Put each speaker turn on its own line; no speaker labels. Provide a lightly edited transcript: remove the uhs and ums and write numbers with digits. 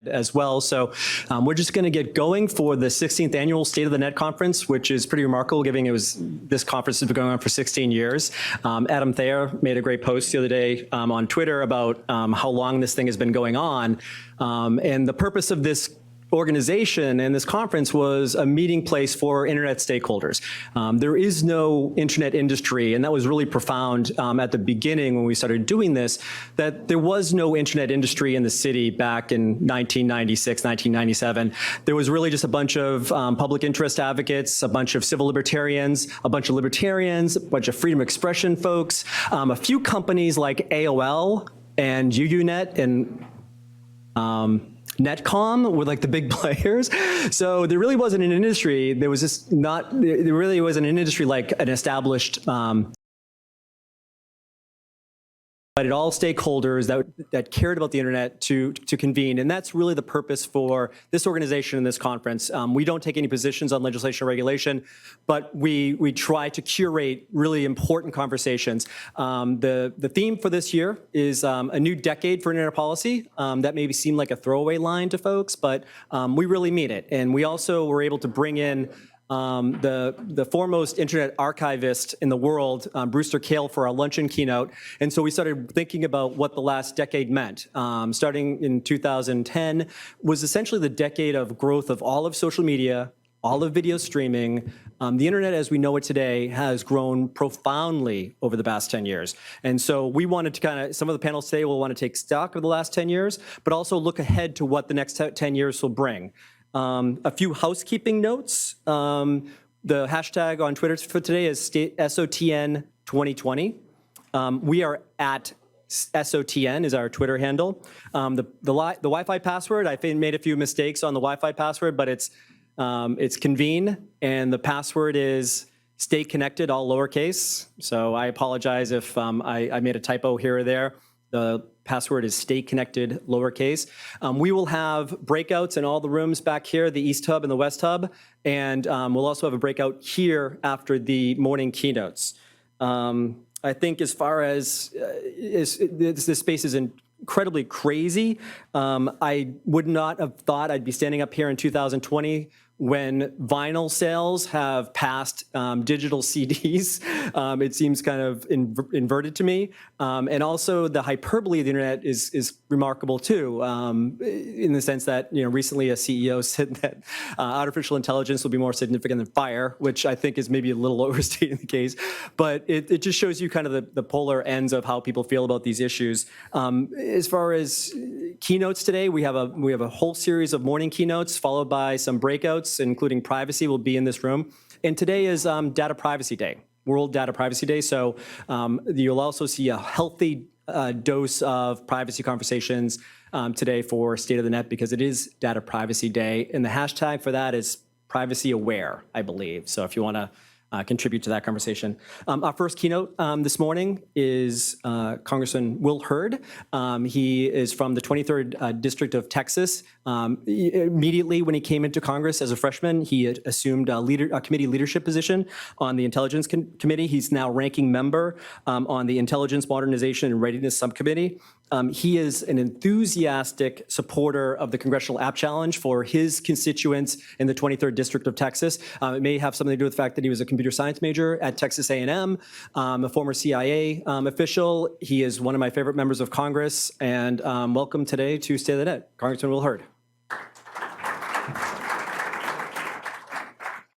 as well. So we're just going to get going for the 16th annual State of the Net conference, which is pretty remarkable given this conference has been going on for 16 years. Adam Thayer made a great post the other day on Twitter about how long this thing has been going on. And the purpose of this organization and this conference was a meeting place for internet stakeholders. There is no internet industry, and that was really profound at the beginning when we started doing this, that there was no internet industry in the city back in 1996, 1997. There was really just a bunch of public interest advocates, a bunch of civil libertarians, a bunch of freedom of expression folks, a few companies like AOL and UUNet and Netcom were like the big players. So there really wasn't an industry. There really wasn't an industry like an established, but all stakeholders that cared about the internet to convene. And that's really the purpose for this organization and this conference. We don't take any positions on legislation or regulation, but we try to curate really important conversations. The theme for this year is a new decade for internet policy. That maybe seemed like a throwaway line to folks, but we really mean it. And we also were able to bring in the foremost internet archivist in the world, Brewster Kahle, for our luncheon keynote. And so we started thinking about what the last decade meant. Starting in 2010 was essentially the decade of growth of all of social media, all of video streaming. The internet as we know it today has grown profoundly over the past 10 years. And so we wanted to some of the panels today will want to take stock of the last 10 years, but also look ahead to what the next 10 years will bring. A few housekeeping notes. The hashtag on Twitter for today is SOTN 2020. We are at SOTN is our Twitter handle. The Wi-Fi password, I made a few mistakes on the Wi-Fi password, but it's convene, and the password is stay connected, all lowercase. So I apologize if I made a typo here or there. The password is stay connected, lowercase. We will have breakouts in all the rooms back here, the East Hub and the West Hub, and we'll also have a breakout here after the morning keynotes. I think as far as this space is incredibly crazy, I would not have thought I'd be standing up here in 2020 when vinyl sales have passed digital CDs. It seems kind of inverted to me. And also the hyperbole of the internet is remarkable too, in the sense that recently a CEO said that artificial intelligence will be more significant than fire, which I think is maybe a little overstating the case. But it just shows you kind of the polar ends of how people feel about these issues. As far as keynotes today, we have a whole series of morning keynotes followed by some breakouts, including privacy, will be in this room. And today is Data Privacy Day, World Data Privacy Day. So you'll also see a healthy dose of privacy conversations today for State of the Net because it is Data Privacy Day. And the hashtag for that is privacy aware, I believe. So if you want to contribute to that conversation. Our first keynote this morning is Congressman Will Hurd. He is from the 23rd District of Texas. Immediately when he came into Congress as a freshman, he had assumed a committee leadership position on the Intelligence Committee. He's now ranking member on the Intelligence Modernization and Readiness Subcommittee. He is an enthusiastic supporter of the Congressional App Challenge for his constituents in the 23rd District of Texas. It may have something to do with the fact that he was a computer science major at Texas A&M, a former CIA official. He is one of my favorite members of Congress, and welcome today to State of the Net, Congressman Will Hurd.